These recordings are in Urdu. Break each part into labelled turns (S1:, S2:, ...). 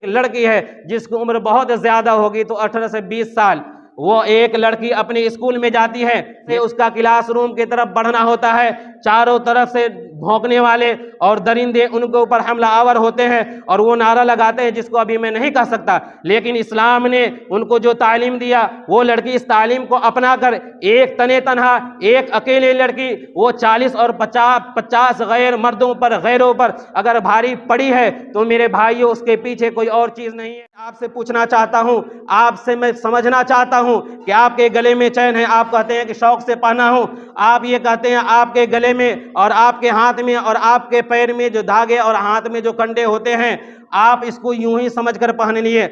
S1: لڑکی ہے جس کی عمر بہت زیادہ ہوگی تو 18 سے 20 سال، وہ ایک لڑکی اپنے اسکول میں جاتی ہے، اس کا کلاس روم کی طرف بڑھنا ہوتا ہے، چاروں طرف سے بھونکنے والے اور درندے ان کے اوپر حملہ آور ہوتے ہیں اور وہ نعرہ لگاتے ہیں جس کو ابھی میں نہیں کہہ سکتا، لیکن اسلام نے ان کو جو تعلیم دیا وہ لڑکی اس تعلیم کو اپنا کر ایک تنے تنہا ایک اکیلے لڑکی وہ 40 اور 50 غیر مردوں پر غیروں پر اگر بھاری پڑی ہے تو میرے بھائیوں اس کے پیچھے کوئی اور چیز نہیں ہے۔ آپ سے پوچھنا چاہتا ہوں، آپ سے میں سمجھنا چاہتا ہوں کہ آپ کے گلے میں چین ہے، آپ کہتے ہیں کہ شوق سے پہنا ہوں، آپ یہ کہتے ہیں آپ کے گلے میں اور آپ کے ہاتھ میں اور آپ کے پیر میں جو دھاگے اور ہاتھ میں جو کنڈے ہوتے ہیں آپ اس کو یوں ہی سمجھ کر پہن لیے۔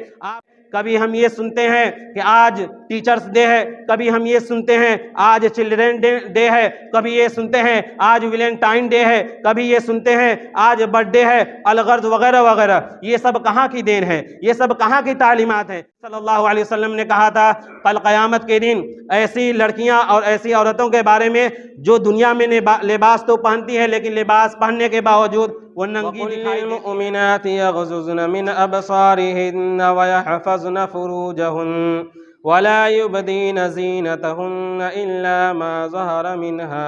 S1: کبھی ہم یہ سنتے ہیں کہ آج ٹیچرز ڈے ہے، کبھی ہم یہ سنتے ہیں آج چلڈرن ڈے ہے، کبھی یہ سنتے ہیں آج ویلنٹائن ڈے ہے، کبھی یہ سنتے ہیں آج برتھ ڈے ہے، الغرض وغیرہ وغیرہ۔ یہ سب کہاں کی دین ہے؟ یہ سب کہاں کی تعلیمات ہیں؟ صلی اللہ علیہ وسلم نے کہا تھا کل قیامت کے دن ایسی لڑکیاں اور ایسی عورتوں کے بارے میں جو دنیا میں لباس تو پہنتی ہیں لیکن لباس پہننے کے باوجود وہ ننگی دکھائی دیتی ہیں۔
S2: للمؤمنات يغضضن من أبصارهن ويحفظن فروجهن ولا يبدين زينتهن إلا ما ظهر منها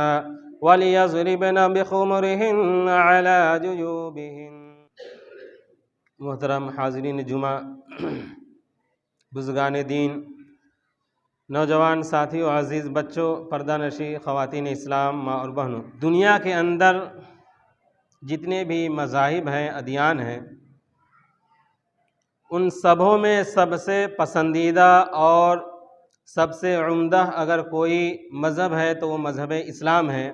S2: وليضربن بخمرهن على جيوبهن۔ محترم حاضرین جمعہ، بزرگان دین، نوجوان ساتھیوں، عزیز بچوں، پردہ نشی خواتین اسلام، ماں اور بہنوں، دنیا کے اندر جتنے بھی مذاہب ہیں، ادیان ہیں، ان سبوں میں سب سے پسندیدہ اور سب سے عمدہ اگر کوئی مذہب ہے تو وہ مذہب اسلام ہے۔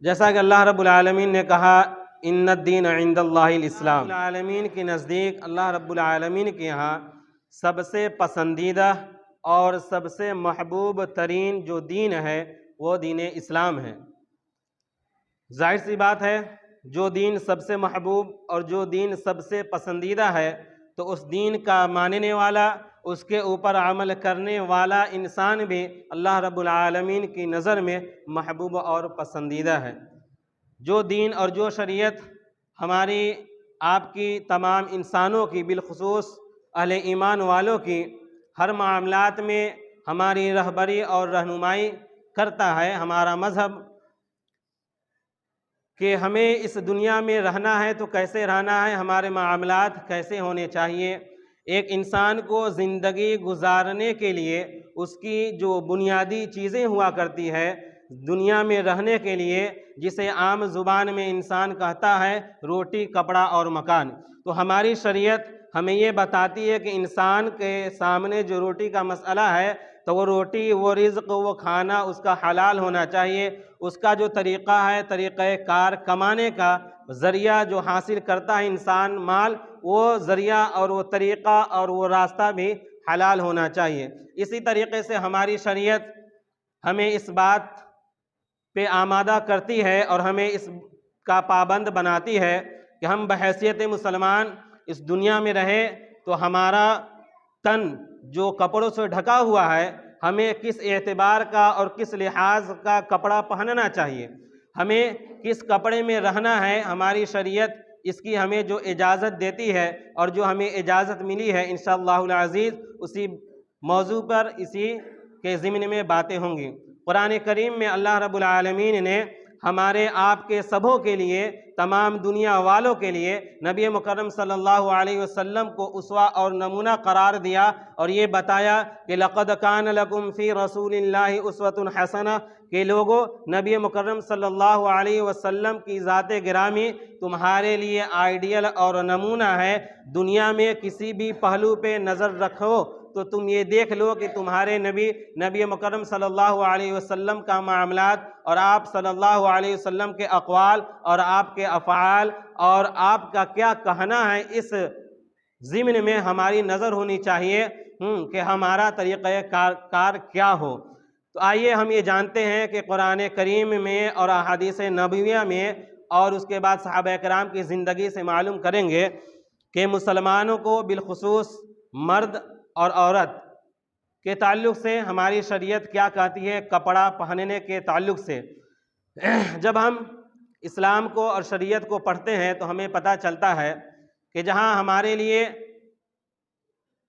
S2: جیسا کہ اللہ رب العالمین نے کہا ان الدین عند اللہ الاسلام، رب العالمین کے نزدیک، اللہ رب العالمین کے یہاں سب سے پسندیدہ اور سب سے محبوب ترین جو دین ہے وہ دین اسلام ہے۔ ظاہر سی بات ہے جو دین سب سے محبوب اور جو دین سب سے پسندیدہ ہے تو اس دین کا ماننے والا، اس کے اوپر عمل کرنے والا انسان بھی اللہ رب العالمین کی نظر میں محبوب اور پسندیدہ ہے۔ جو دین اور جو شریعت ہماری آپ کی تمام انسانوں کی، بالخصوص اہل ایمان والوں کی ہر معاملات میں ہماری رہبری اور رہنمائی کرتا ہے، ہمارا مذہب، کہ ہمیں اس دنیا میں رہنا ہے تو کیسے رہنا ہے، ہمارے معاملات کیسے ہونے چاہیے۔ ایک انسان کو زندگی گزارنے کے لیے اس کی جو بنیادی چیزیں ہوا کرتی ہے دنیا میں رہنے کے لیے، جسے عام زبان میں انسان کہتا ہے روٹی، کپڑا اور مکان، تو ہماری شریعت ہمیں یہ بتاتی ہے کہ انسان کے سامنے جو روٹی کا مسئلہ ہے تو وہ روٹی، وہ رزق، وہ کھانا اس کا حلال ہونا چاہیے۔ اس کا جو طریقہ ہے، طریقہ کار کمانے کا ذریعہ جو حاصل کرتا ہے انسان مال، وہ ذریعہ اور وہ طریقہ اور وہ راستہ بھی حلال ہونا چاہیے۔ اسی طریقے سے ہماری شریعت ہمیں اس بات پہ آمادہ کرتی ہے اور ہمیں اس کا پابند بناتی ہے کہ ہم بحیثیت مسلمان اس دنیا میں رہے تو ہمارا تن جو کپڑوں سے ڈھکا ہوا ہے ہمیں کس اعتبار کا اور کس لحاظ کا کپڑا پہننا چاہیے، ہمیں کس کپڑے میں رہنا ہے۔ ہماری شریعت اس کی ہمیں جو اجازت دیتی ہے اور جو ہمیں اجازت ملی ہے انشاءاللہ العزیز اسی موضوع پر، اسی کے ضمن میں باتیں ہوں گی۔ قرآن کریم میں اللہ رب العالمین نے ہمارے آپ کے سبھوں کے لیے، تمام دنیا والوں کے لیے نبی مکرم صلی اللہ علیہ وسلم کو اسوہ اور نمونہ قرار دیا اور یہ بتایا کہ لقد کان لکم فی رسول اللہ اسوۃ حسنہ، کہ لوگوں نبی مکرم صلی اللہ علیہ وسلم کی ذات گرامی تمہارے لیے آئیڈیل اور نمونہ ہے۔ دنیا میں کسی بھی پہلو پہ نظر رکھو تو تم یہ دیکھ لو کہ تمہارے نبی مکرم صلی اللہ علیہ وسلم کا معاملات اور آپ صلی اللہ علیہ وسلم کے اقوال اور آپ کے افعال اور آپ کا کیا کہنا ہے، اس ضمن میں ہماری نظر ہونی چاہیے کہ ہمارا طریقہ کار کیا ہو۔ تو آئیے ہم یہ جانتے ہیں کہ قرآن کریم میں اور احادیث نبویہ میں اور اس کے بعد صحابہ کرام کی زندگی سے معلوم کریں گے کہ مسلمانوں کو بالخصوص مرد اور عورت کے تعلق سے ہماری شریعت کیا کہتی ہے کپڑا پہننے کے تعلق سے۔ جب ہم اسلام کو اور شریعت کو پڑھتے ہیں تو ہمیں پتہ چلتا ہے کہ جہاں ہمارے لیے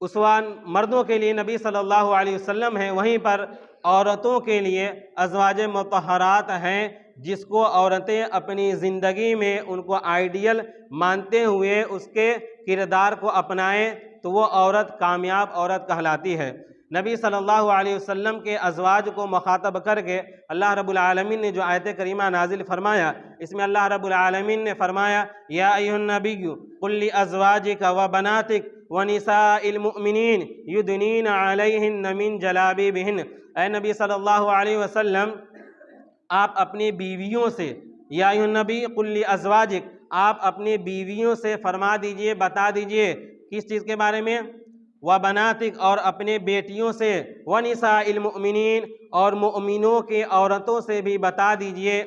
S2: اسوان مردوں کے لیے نبی صلی اللہ علیہ وسلم ہیں، وہیں پر عورتوں کے لیے ازواج مطہرات ہیں، جس کو عورتیں اپنی زندگی میں ان کو آئیڈیل مانتے ہوئے اس کے کردار کو اپنائیں تو وہ عورت کامیاب عورت کہلاتی ہے۔ نبی صلی اللہ علیہ وسلم کے ازواج کو مخاطب کر کے اللہ رب العالمین نے جو آیت کریمہ نازل فرمایا، اس میں اللہ رب العالمین نے فرمایا یا ایھا النبی قل لازواجک وبناتک ونساء المؤمنین یدنین علیہن من جلابیبہن، اے نبی صلی اللہ علیہ وسلم آپ اپنی بیویوں سے، یا ایھا النبی قل لازواجک آپ اپنی بیویوں سے فرما دیجئے، بتا دیجئے کس چیز کے بارے میں؟ وبناتک اور اپنے بیٹیوں سے، ونساء المؤمنین اور مؤمنوں کے عورتوں سے بھی بتا دیجئے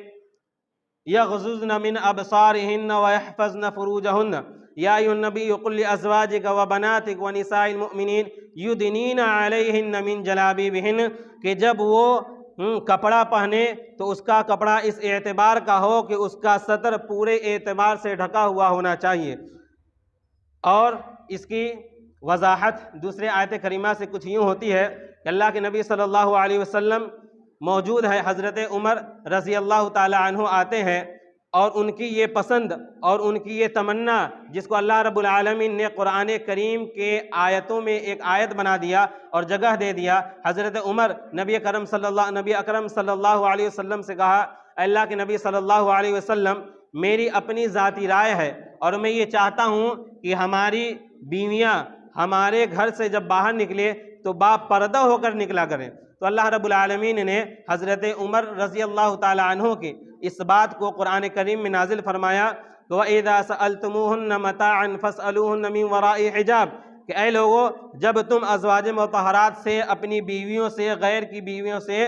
S2: یغضضن من ابصارہن ویحفظن فروجہن، یا ایھا النبی قل لازواجک وبناتک ونساء المؤمنین یدنین علیہن من جلابیبہن، کہ جب وہ کپڑا پہنے تو اس کا کپڑا اس اعتبار کا ہو کہ اس کا سطر پورے اعتبار سے ڈھکا ہوا ہونا چاہیے۔ اور اس کی وضاحت دوسرے آیت کریمہ سے کچھ یوں ہوتی ہے کہ اللہ کے نبی صلی اللہ علیہ وسلم موجود ہے، حضرت عمر رضی اللہ تعالی عنہ آتے ہیں اور ان کی یہ پسند اور ان کی یہ تمنا، جس کو اللہ رب العالمین نے قرآن کریم کے آیتوں میں ایک آیت بنا دیا اور جگہ دے دیا، حضرت عمر نبی اکرم صلی اللہ علیہ وسلم سے کہا اے اللہ کے نبی صلی اللہ علیہ وسلم میری اپنی ذاتی رائے ہے اور میں یہ چاہتا ہوں کہ ہماری بیویاں ہمارے گھر سے جب باہر نکلے تو با پردہ ہو کر نکلا کریں۔ تو اللہ رب العالمین نے حضرت عمر رضی اللہ تعالی عنہ کی اس بات کو قرآن کریم میں نازل فرمایا وَإِذَا سَأَلْتُمُوهُنَّ مَتَاعًا فَاسْأَلُوهُنَّ مِنْ وَرَاءِ حِجَاب، کہ اے لوگو جب تم ازواج مطہرات سے، اپنی بیویوں سے، غیر کی بیویوں سے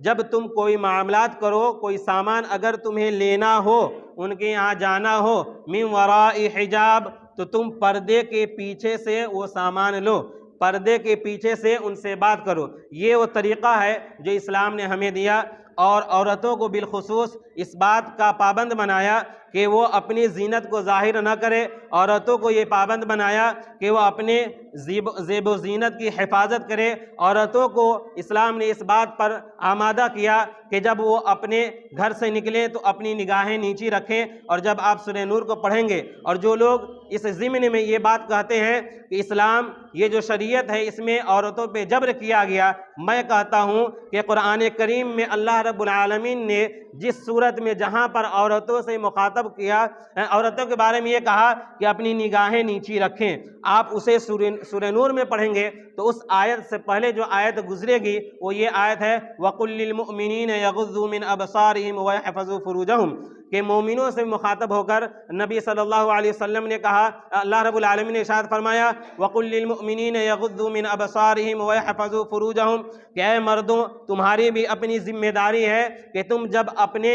S2: جب تم کوئی معاملات کرو، کوئی سامان اگر تمہیں لینا ہو، ان کے یہاں جانا ہو، مِنْ وَرَاءِ حِجَاب، تو تم پردے کے پیچھے سے وہ سامان لو، پردے کے پیچھے سے ان سے بات کرو۔ یہ وہ طریقہ ہے جو اسلام نے ہمیں دیا، اور عورتوں کو بالخصوص اس بات کا پابند بنایا کہ وہ اپنی زینت کو ظاہر نہ کرے، عورتوں کو یہ پابند بنایا کہ وہ اپنے زیب و زینت کی حفاظت کرے، عورتوں کو اسلام نے اس بات پر آمادہ کیا کہ جب وہ اپنے گھر سے نکلیں تو اپنی نگاہیں نیچی رکھیں۔ اور جب آپ سورہ نور کو پڑھیں گے اور جو لوگ اس ضمن میں یہ بات کہتے ہیں کہ اسلام یہ جو شریعت ہے اس میں عورتوں پہ جبر کیا گیا، میں کہتا ہوں کہ قرآن کریم میں اللہ رب العالمین نے جس صورت میں جہاں پر عورتوں سے مخاطب کیا، عورتوں کے بارے میں یہ کہا کہ اپنی نگاہیں نیچی رکھیں، آپ اسے سورہ نور میں پڑھیں گے تو اس آیت سے پہلے جو آیت گزرے گی وہ یہ آیت ہے وَقُلْ لِلْمُؤْمِنِينَ يَغُضُّوا مِنْ أَبْصَارِهِمْ وَيَحْفَظُوا فُرُوجَهُمْ، کہ مومنوں سے مخاطب ہو کر نبی صلی اللہ علیہ وسلم نے کہا، اللہ رب العالمین نے ارشاد فرمایا وَقُلْ لِلْمُؤْمِنِينَ يَغُضُّوا مِنْ أَبْصَارِهِمْ وَيَحْفَظُوا فُرُوجَهُمْ، کہ اے مردوں تمہاری بھی اپنی ذمہ داری ہے کہ تم جب اپنے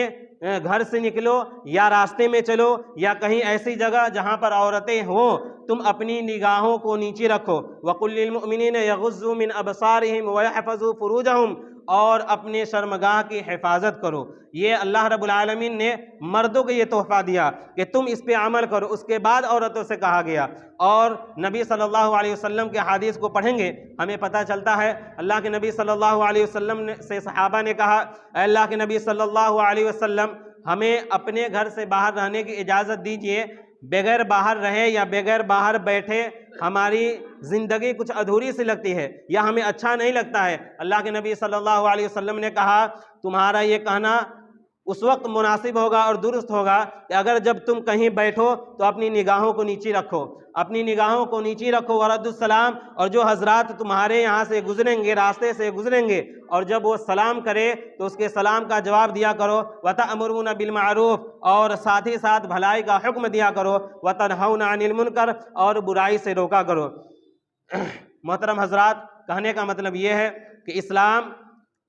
S2: گھر سے نکلو یا راستے میں چلو یا کہیں ایسی جگہ جہاں پر عورتیں ہوں، تم اپنی نگاہوں کو نیچے رکھو۔ وَقُلْ لِلْمُؤْمِنِينَ يَغُضُّوا مِنْ أَبْصَارِهِمْ وَيَحْفَظُوا فُرُوجَهُمْ، اور اپنے شرمگاہ کی حفاظت کرو۔ یہ اللہ رب العالمین نے مردوں کو یہ تحفہ دیا کہ تم اس پہ عمل کرو، اس کے بعد عورتوں سے کہا گیا۔ اور نبی صلی اللہ علیہ وسلم کے حدیث کو پڑھیں گے ہمیں پتہ چلتا ہے اللہ کے نبی صلی اللہ علیہ وسلم سے صحابہ نے کہا اے اللہ کے نبی صلی اللہ علیہ وسلم ہمیں اپنے گھر سے باہر رہنے کی اجازت دیجئے، بغیر باہر رہے یا بغیر باہر بیٹھے ہماری زندگی کچھ ادھوری سی لگتی ہے یا ہمیں اچھا نہیں لگتا ہے۔ اللہ کے نبی صلی اللہ علیہ وسلم نے کہا تمہارا یہ کہنا اس وقت مناسب ہوگا اور درست ہوگا کہ اگر جب تم کہیں بیٹھو تو اپنی نگاہوں کو نیچی رکھو، اپنی نگاہوں کو نیچی رکھو ورد السلام، اور جو حضرات تمہارے یہاں سے گزریں گے، راستے سے گزریں گے، اور جب وہ سلام کرے تو اس کے سلام کا جواب دیا کرو۔ وَتَأْمُرُونَ بِالْمَعْرُوفِ، اور ساتھ ہی ساتھ بھلائی کا حکم دیا کرو۔ وَتَنْہَوْنَ عَنِ الْمُنْکَرِ، اور برائی سے روکا کرو۔ محترم حضرات، کہنے کا مطلب یہ ہے کہ اسلام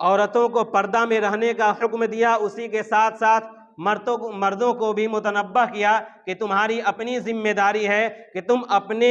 S2: عورتوں کو پردہ میں رہنے کا حکم دیا، اسی کے ساتھ ساتھ مردوں کو بھی متنبہ کیا کہ تمہاری اپنی ذمہ داری ہے کہ تم اپنے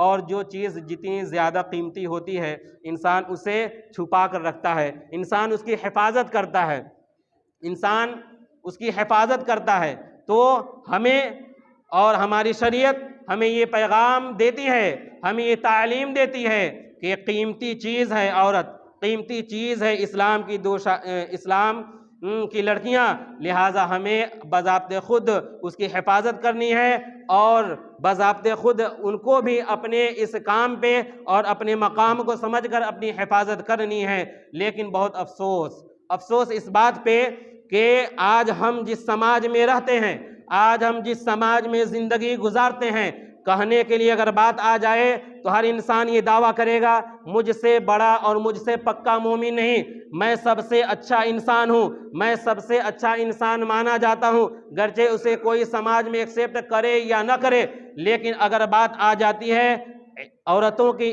S2: اور جو چیز جتنی زیادہ قیمتی ہوتی ہے انسان اسے چھپا کر رکھتا ہے، انسان اس کی حفاظت کرتا ہے، انسان اس کی حفاظت کرتا ہے۔ تو ہمیں اور ہماری شریعت ہمیں یہ پیغام دیتی ہے، ہمیں یہ تعلیم دیتی ہے کہ قیمتی چیز ہے عورت، قیمتی چیز ہے اسلام کی لڑکیاں، لہٰذا ہمیں بضابطِ خود اس کی حفاظت کرنی ہے اور بضابطِ خود ان کو بھی اپنے اس کام پہ اور اپنے مقام کو سمجھ کر اپنی حفاظت کرنی ہے۔ لیکن بہت افسوس اس بات پہ کہ آج ہم جس سماج میں رہتے ہیں، آج ہم جس سماج میں زندگی گزارتے ہیں، کہنے کے لیے اگر بات آ جائے تو ہر انسان یہ دعویٰ کرے گا مجھ سے بڑا اور مجھ سے پکا مومن نہیں، میں سب سے اچھا انسان ہوں، میں سب سے اچھا انسان مانا جاتا ہوں، گرچہ اسے کوئی سماج میں ایکسیپٹ کرے یا نہ کرے۔ لیکن اگر بات آ جاتی ہے عورتوں کی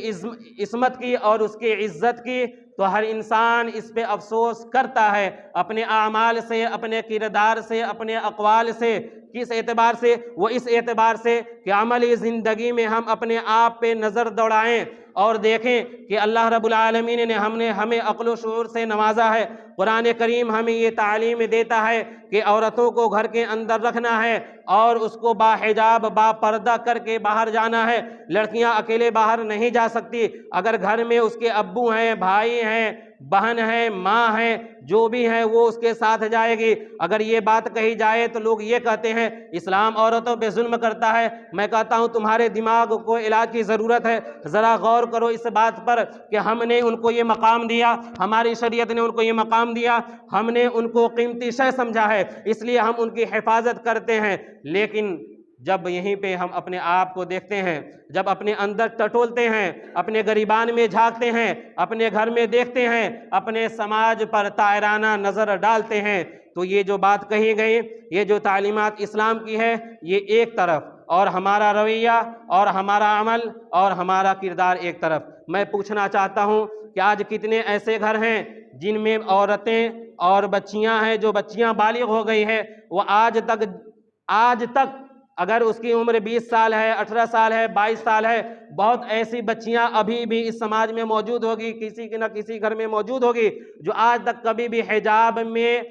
S2: عصمت کی اور اس کی عزت کی تو ہر انسان اس پہ افسوس کرتا ہے، اپنے اعمال سے، اپنے کردار سے، اپنے اقوال سے۔ کس اعتبار سے؟ وہ اس اعتبار سے کہ عملی زندگی میں ہم اپنے آپ پہ نظر دوڑائیں اور دیکھیں کہ اللہ رب العالمین نے ہمیں عقل و شعور سے نوازا ہے۔ قرآن کریم ہمیں یہ تعلیم دیتا ہے کہ عورتوں کو گھر کے اندر رکھنا ہے اور اس کو باحجاب با پردہ کر کے باہر جانا ہے۔ لڑکیاں اکیلے باہر نہیں جا سکتی، اگر گھر میں اس کے ابو ہیں، بھائی ہیں، بہن ہیں، ماں ہیں، جو بھی ہیں وہ اس کے ساتھ جائے گی۔ اگر یہ بات کہی جائے تو لوگ یہ کہتے ہیں اسلام عورتوں پہ ظلم کرتا ہے۔ میں کہتا ہوں تمہارے دماغ کو علاج کی ضرورت ہے، ذرا غور کرو اس بات پر کہ ہم نے ان کو یہ مقام دیا، ہماری شریعت نے ان کو یہ مقام دیا، ہم نے ان کو قیمتی شے سمجھا ہے، اس لیے ہم ان کی حفاظت کرتے ہیں۔ لیکن جب یہیں پہ ہم اپنے آپ کو دیکھتے ہیں، جب اپنے اندر ٹٹولتے ہیں، اپنے گریبان میں جھانکتے ہیں، اپنے گھر میں دیکھتے ہیں، اپنے سماج پر طائرانہ نظر ڈالتے ہیں، تو یہ جو بات کہی گئی، یہ جو تعلیمات اسلام کی ہے، یہ ایک طرف، اور ہمارا رویہ اور ہمارا عمل اور ہمارا کردار ایک طرف۔ میں پوچھنا چاہتا ہوں کہ آج کتنے ایسے گھر ہیں جن میں عورتیں اور بچیاں ہیں، جو بچیاں بالغ ہو گئی ہیں، وہ آج تک اگر اس کی عمر 20 سال ہے، 18 سال ہے، 22 سال ہے، بہت ایسی بچیاں ابھی بھی اس سماج میں موجود ہوگی، کسی نہ کسی گھر میں موجود ہوگی، جو آج تک کبھی بھی حجاب میں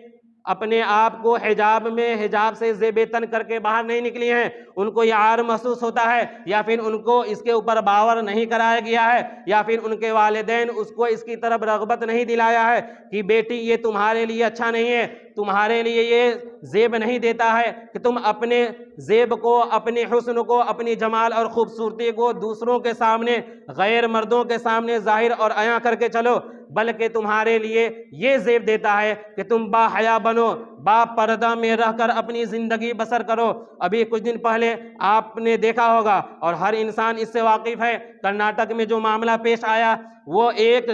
S2: اپنے آپ کو حجاب سے زیب تن کر کے باہر نہیں نکلی ہیں۔ ان کو یہ عار محسوس ہوتا ہے، یا پھر ان کو اس کے اوپر باور نہیں کرایا گیا ہے، یا پھر ان کے والدین اس کو اس کی طرف رغبت نہیں دلایا ہے کہ بیٹی یہ تمہارے لیے اچھا نہیں ہے، تمہارے لیے یہ زیب نہیں دیتا ہے کہ تم اپنے زیب کو، اپنے حسن کو، اپنی جمال اور خوبصورتی کو دوسروں کے سامنے، غیر مردوں کے سامنے ظاہر اور عیاں کر کے چلو، بلکہ تمہارے لیے یہ زیب دیتا ہے کہ تم با حیا بنو، با پردہ میں رہ کر اپنی زندگی بسر کرو۔ ابھی کچھ دن پہلے آپ نے دیکھا ہوگا اور ہر انسان اس سے واقف ہے، کرناٹک میں جو معاملہ پیش آیا، وہ ایک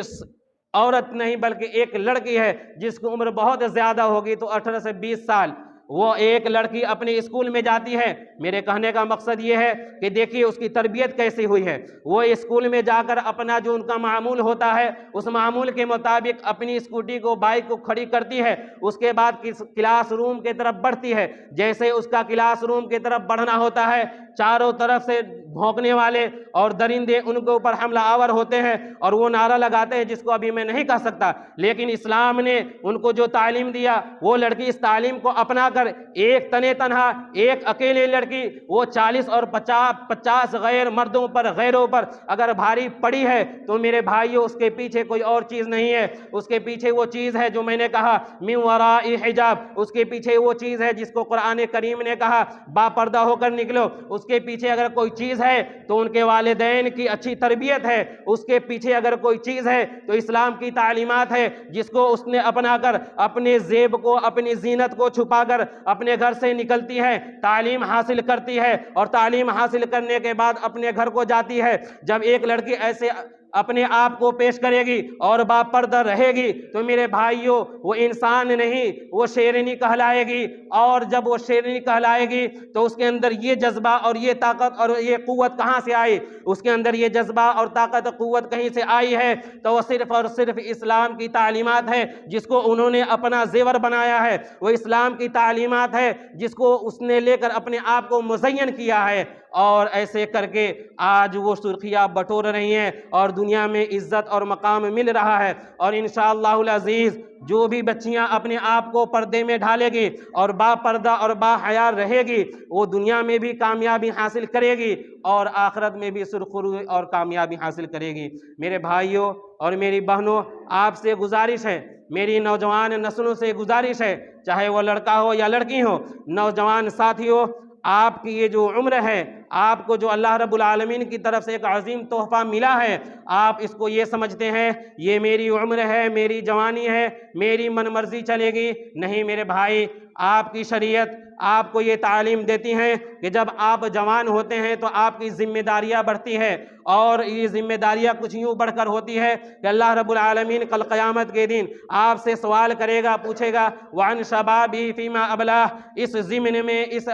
S2: عورت نہیں بلکہ ایک لڑکی ہے جس کی عمر بہت زیادہ ہوگی، تو 18 سے 20 سال، وہ ایک لڑکی اپنے اسکول میں جاتی ہے۔ میرے کہنے کا مقصد یہ ہے کہ دیکھیے اس کی تربیت کیسی ہوئی ہے۔ وہ اسکول میں جا کر اپنا جو ان کا معمول ہوتا ہے، اس معمول کے مطابق اپنی اسکوٹی کو، بائک کو کھڑی کرتی ہے، اس کے بعد کلاس روم کی طرف بڑھتی ہے۔ جیسے اس کا کلاس روم کی طرف بڑھنا ہوتا ہے، چاروں طرف سے بھونکنے والے اور درندے ان کے اوپر حملہ آور ہوتے ہیں اور وہ نعرہ لگاتے ہیں جس کو ابھی میں نہیں کہہ سکتا، لیکن اسلام نے ان کو جو تعلیم دیا، وہ لڑکی اس تعلیم کو اپنا کر ایک تنے تنہا، ایک اکیلے لڑکی، وہ 40 اور 50 غیر مردوں پر، غیروں پر اگر بھاری پڑی ہے تو میرے بھائیوں اس کے پیچھے کوئی اور چیز نہیں ہے، اس کے پیچھے وہ چیز ہے جو میں نے کہا من وراء حجاب، اس کے پیچھے وہ چیز ہے جس کو قرآن کریم نے کہا با پردہ ہو کر نکلو، اس کے پیچھے اگر کوئی چیز ہے تو ان کے والدین کی اچھی تربیت ہے، اس کے پیچھے اگر کوئی چیز ہے تو اسلام کی تعلیمات ہے جس کو اس نے اپنا کر اپنے زیب کو، اپنی زینت کو چھپا کر اپنے گھر سے نکلتی ہے، تعلیم حاصل کرتی ہے اور تعلیم حاصل کرنے کے بعد اپنے گھر کو جاتی ہے۔ جب ایک لڑکی ایسے اپنے آپ کو پیش کرے گی اور با پردہ رہے گی تو میرے بھائیوں وہ انسان نہیں، وہ شیرنی کہلائے گی، اور جب وہ شیرنی کہلائے گی تو اس کے اندر یہ جذبہ اور یہ طاقت اور یہ قوت کہاں سے آئی؟ اس کے اندر یہ جذبہ اور طاقت قوت کہیں سے آئی ہے تو وہ صرف اور صرف اسلام کی تعلیمات ہے جس کو انہوں نے اپنا زیور بنایا ہے، وہ اسلام کی تعلیمات ہے جس کو اس نے لے کر اپنے آپ کو مزین کیا ہے۔
S1: اور ایسے کر کے آج وہ سرخیاں بٹور رہی ہیں اور دنیا میں عزت اور مقام مل رہا ہے۔ اور انشاءاللہ العزیز جو بھی بچیاں اپنے آپ کو پردے میں ڈھالے گی اور با پردہ اور با حیا رہے گی، وہ دنیا میں بھی کامیابی حاصل کرے گی اور آخرت میں بھی سرخروئی اور کامیابی حاصل کرے گی۔ میرے بھائیوں اور میری بہنوں، آپ سے گزارش ہے، میری نوجوان نسلوں سے گزارش ہے، چاہے وہ لڑکا ہو یا لڑکی ہو، نوجوان ساتھیوں، آپ کی یہ جو عمر ہے، آپ کو جو اللہ رب العالمین کی طرف سے ایک عظیم تحفہ ملا ہے، آپ اس کو یہ سمجھتے ہیں یہ میری عمر ہے، میری جوانی ہے، میری من مرضی چلے گی۔ نہیں میرے بھائی، آپ کی شریعت آپ کو یہ تعلیم دیتی ہیں کہ جب آپ جوان ہوتے ہیں تو آپ کی ذمہ داریاں بڑھتی ہیں، اور یہ ذمہ داریاں کچھ یوں بڑھ کر ہوتی ہے کہ اللہ رب العالمین کل قیامت کے دن آپ سے سوال کرے گا، پوچھے گا وَعَنْ شَبَابِهِ فِيمَا أَبْلَاهُ۔ اس ضمن میں، اس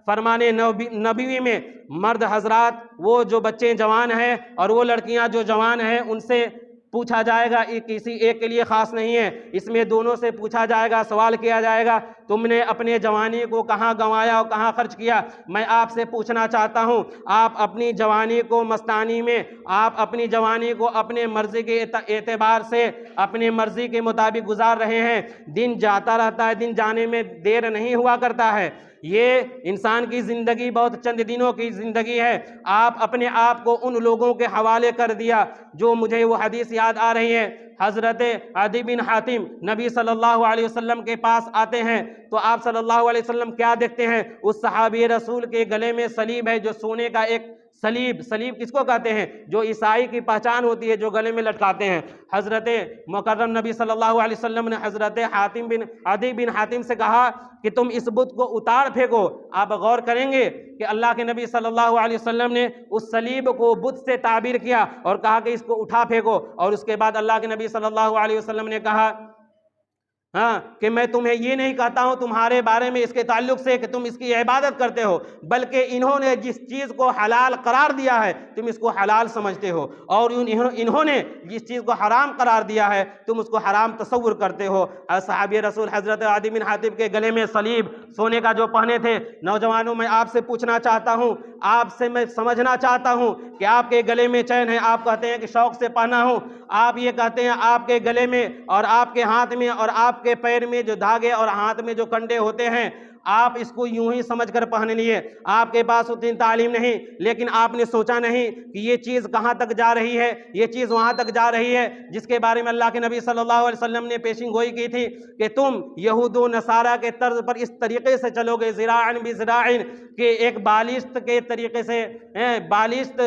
S1: فرمان نبوی میں مرد حضرات، وہ جو بچے جوان ہیں اور وہ لڑکیاں جو جوان ہیں، ان سے پوچھا جائے گا، یہ کسی ایک کے لیے خاص نہیں ہے، اس میں دونوں سے پوچھا جائے گا، سوال کیا جائے گا تم نے اپنے جوانی کو کہاں گنوایا اور کہاں خرچ کیا۔ میں آپ سے پوچھنا چاہتا ہوں، آپ اپنی جوانی کو مستانی میں، آپ اپنی جوانی کو اپنے مرضی کے اعتبار سے اپنے مرضی کے مطابق گزار رہے ہیں۔ دن جاتا رہتا ہے، دن جانے میں دیر نہیں ہوا کرتا ہے، یہ انسان کی زندگی بہت چند دنوں کی زندگی ہے۔ آپ اپنے آپ کو ان لوگوں کے حوالے کر دیا، جو مجھے وہ حدیث یاد آ رہی ہے، حضرت عدی بن حاتم نبی صلی اللہ علیہ وسلم کے پاس آتے ہیں تو آپ صلی اللہ علیہ وسلم کیا دیکھتے ہیں؟ اس صحابی رسول کے گلے میں صلیب ہے، جو سونے کا ایک صلیب کس کو کہتے ہیں؟ جو عیسائی کی پہچان ہوتی ہے، جو گلے میں لٹکاتے ہیں۔ حضرت مکرم نبی صلی اللہ علیہ وسلم نے حضرت عدی بن حاتم سے کہا کہ تم اس بت کو اتار پھینکو۔ آپ غور کریں گے کہ اللہ کے نبی صلی اللہ علیہ وسلم نے اس صلیب کو بت سے تعبیر کیا اور کہا کہ اس کو اٹھا پھینکو، اور اس کے بعد اللہ کے نبی صلی اللہ علیہ وسلم نے کہا کہ میں تمہیں یہ نہیں کہتا ہوں تمہارے بارے میں اس کے تعلق سے کہ تم اس کی عبادت کرتے ہو، بلکہ انہوں نے جس چیز کو حلال قرار دیا ہے تم اس کو حلال سمجھتے ہو، اور انہوں نے جس چیز کو حرام قرار دیا ہے تم اس کو حرام تصور کرتے ہو۔ صحابی رسول حضرت عدی بن حاتم کے گلے میں صلیب سونے کا جو پہنے تھے، نوجوانوں میں آپ سے پوچھنا چاہتا ہوں، آپ سے میں سمجھنا چاہتا ہوں کہ آپ کے گلے میں چین ہے، آپ کہتے ہیں کہ شوق سے پہنا ہوں، آپ یہ کہتے ہیں آپ کے گلے میں اور آپ کے ہاتھ میں اور آپ کے پیر میں جو دھاگے اور ہاتھ میں جو کنڈے ہوتے ہیں، آپ اس کو یوں ہی سمجھ کر پہن لیے۔ آپ کے پاس اتنی تعلیم نہیں، لیکن آپ نے سوچا نہیں کہ یہ چیز کہاں تک جا رہی ہے، یہ چیز وہاں تک جا رہی ہے جس کے بارے میں اللہ کے نبی صلی اللہ علیہ وسلم نے پیشین گوئی کی تھی کہ تم یہود و نصارہ کے طرز پر اس طریقے سے چلو گے، ذراعًا بذراعٍ، کہ ایک بالشت کے طریقے سے، بالشت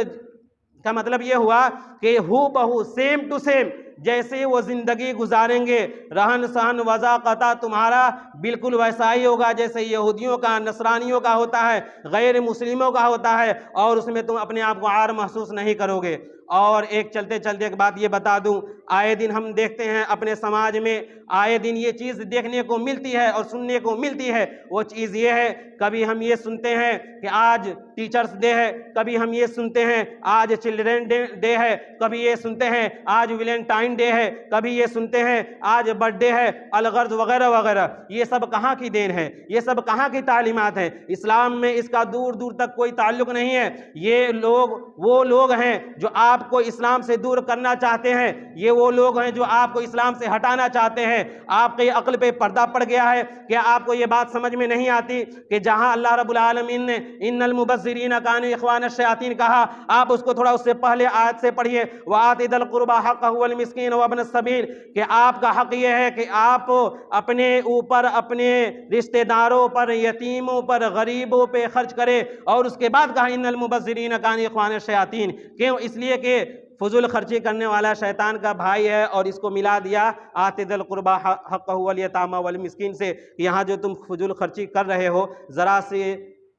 S1: کا مطلب یہ ہوا کہ ہو بہو، سیم ٹو سیم، جیسے وہ زندگی گزاریں گے، رہن سہن وضاقتہ تمہارا بالکل ویسا ہی ہوگا جیسے یہودیوں کا، نصرانیوں کا ہوتا ہے، غیر مسلموں کا ہوتا ہے، اور اس میں تم اپنے آپ کو عار محسوس نہیں کرو گے۔ اور ایک چلتے چلتے ایک بات یہ بتا دوں، آئے دن ہم دیکھتے ہیں اپنے سماج میں، آئے دن یہ چیز دیکھنے کو ملتی ہے اور سننے کو ملتی ہے۔ وہ چیز یہ ہے، کبھی ہم یہ سنتے ہیں کہ آج ٹیچرز ڈے ہے، کبھی ہم یہ سنتے ہیں آج چلڈرن ڈے ہے، کبھی یہ سنتے ہیں آج ویلنٹائن ڈے ہے، کبھی یہ سنتے ہیں آج برتھ ڈے ہے، الغرض وغیرہ وغیرہ۔ یہ سب کہاں کی دین ہے؟ یہ سب کہاں کی تعلیمات ہیں؟ اسلام میں اس کا دور دور تک کوئی تعلق نہیں ہے۔ یہ لوگ وہ لوگ ہیں جو آپ کو اسلام سے دور کرنا چاہتے ہیں، یہ وہ لوگ ہیں جو آپ کو اسلام سے ہٹانا چاہتے ہیں۔ آپ کی عقل پہ پردہ پڑ گیا ہے کہ آپ کو یہ بات سمجھ میں نہیں آتی کہ جہاں اللہ رب العالمین نے ان المبذرین کانوا اخوان الشیاطین کہا، آپ اس کو تھوڑا اس سے پہلے آیت سے پڑھیے، وآت ذی القربى حقہ والمسکین وابن السبیل، کہ آپ کا حق یہ ہے کہ آپ اپنے اوپر، اپنے رشتہ داروں پر، یتیموں پر، غریبوں پہ خرچ کرے، اور اس کے بعد کہا ان المبذرین کانوا اخوان الشیاطین۔ کیوں؟ اس لیے کہ فضول خرچی کرنے والا شیطان کا بھائی ہے، اور اس کو ملا دیا آت ذی القربى حقہ والیتامی والمسکین سے۔ یہاں جو تم فضول خرچی کر رہے ہو، ذرا سے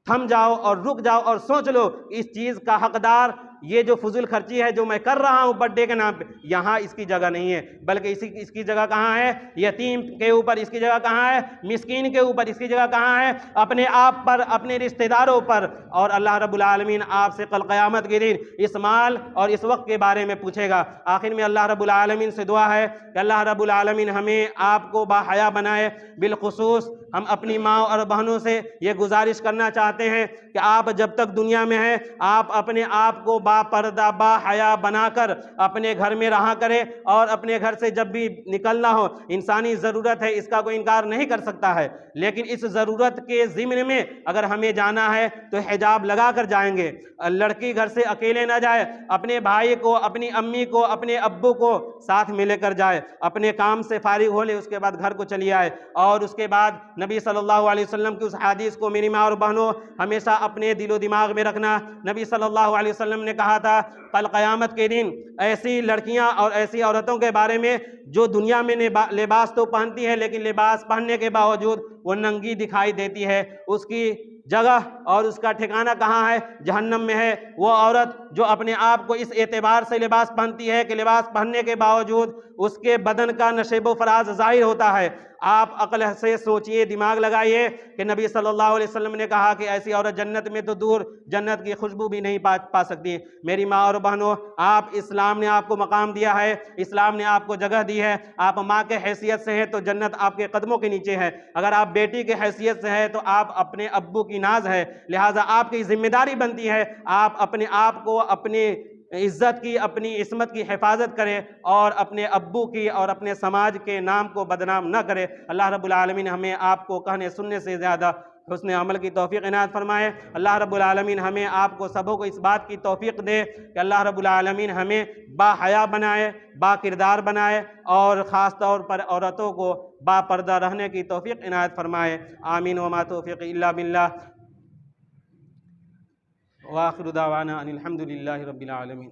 S1: تھم جاؤ اور رک جاؤ اور سوچ لو، اس چیز کا حقدار یہ جو فضول خرچی ہے جو میں کر رہا ہوں برتھ ڈے کے نام پہ، یہاں اس کی جگہ نہیں ہے، بلکہ اس کی جگہ کہاں ہے؟ یتیم کے اوپر اس کی جگہ کہاں ہے؟ مسکین کے اوپر اس کی جگہ کہاں ہے؟ اپنے آپ پر، اپنے رشتہ داروں پر۔ اور اللہ رب العالمین آپ سے کل قیامت کے دن اس مال اور اس وقت کے بارے میں پوچھے گا۔ آخر میں اللہ رب العالمین سے دعا ہے کہ اللہ رب العالمین ہمیں آپ کو باحیا بنائے۔ بالخصوص ہم اپنی ماں اور بہنوں سے یہ گزارش کرنا چاہتے ہیں کہ آپ جب تک دنیا میں ہیں آپ اپنے آپ کو با پردہ با حیا بنا کر اپنے گھر میں رہا کریں، اور اپنے گھر سے جب بھی نکلنا ہو، انسانی ضرورت ہے اس کا کوئی انکار نہیں کر سکتا ہے، لیکن اس ضرورت کے ضمن میں اگر ہمیں جانا ہے تو حجاب لگا کر جائیں گے۔ لڑکی گھر سے اکیلے نہ جائے، اپنے بھائی کو، اپنی امی کو، اپنے ابو کو ساتھ میں لے کر جائے، اپنے کام سے فارغ ہو لے، اس کے بعد گھر کو چلی آئے۔ اور اس کے بعد نبی صلی اللہ علیہ وسلم کی اس حدیث کو میری ماں اور بہنوں ہمیشہ اپنے دل و دماغ میں رکھنا۔ نبی صلی اللہ علیہ وسلم نے کہا تھا کل قیامت کے دن ایسی لڑکیاں اور ایسی عورتوں کے بارے میں جو دنیا میں لباس تو پہنتی ہے لیکن لباس پہننے کے باوجود وہ ننگی دکھائی دیتی ہے، اس کی جگہ اور اس کا ٹھکانہ کہاں ہے؟ جہنم میں ہے۔ وہ عورت جو اپنے آپ کو اس اعتبار سے لباس پہنتی ہے کہ لباس پہننے کے باوجود اس کے بدن کا نشیب و فراز ظاہر ہوتا ہے۔ آپ عقل سے سوچئے، دماغ لگائیے کہ نبی صلی اللہ علیہ وسلم نے کہا کہ ایسی عورت جنت میں تو دور جنت کی خوشبو بھی نہیں پا سکتی۔ میری ماں اور بہنوں، آپ اسلام نے آپ کو مقام دیا ہے، اسلام نے آپ کو جگہ دی ہے۔ آپ ماں کے حیثیت سے ہیں تو جنت آپ کے قدموں کے نیچے ہے، اگر آپ بیٹی کے حیثیت سے ہے تو آپ اپنے ابو کی ناز ہے، لہٰذا آپ کی ذمہ داری بنتی ہے آپ اپنے آپ کو، اپنی عزت کی، اپنی عصمت کی حفاظت کرے اور اپنے ابو کی اور اپنے سماج کے نام کو بدنام نہ کرے۔ اللہ رب العالمین ہمیں آپ کو کہنے سننے سے زیادہ حسن عمل کی توفیق عنایت فرمائے۔ اللہ رب العالمین ہمیں آپ کو سبوں کو اس بات کی توفیق دے کہ اللہ رب العالمین ہمیں با حیا بنائے، با کردار بنائے، اور خاص طور پر عورتوں کو با پردہ رہنے کی توفیق عنایت فرمائے۔ آمین وما توفیق الا باللہ، وآخر دعوانا ان الحمد للہ رب العالمین۔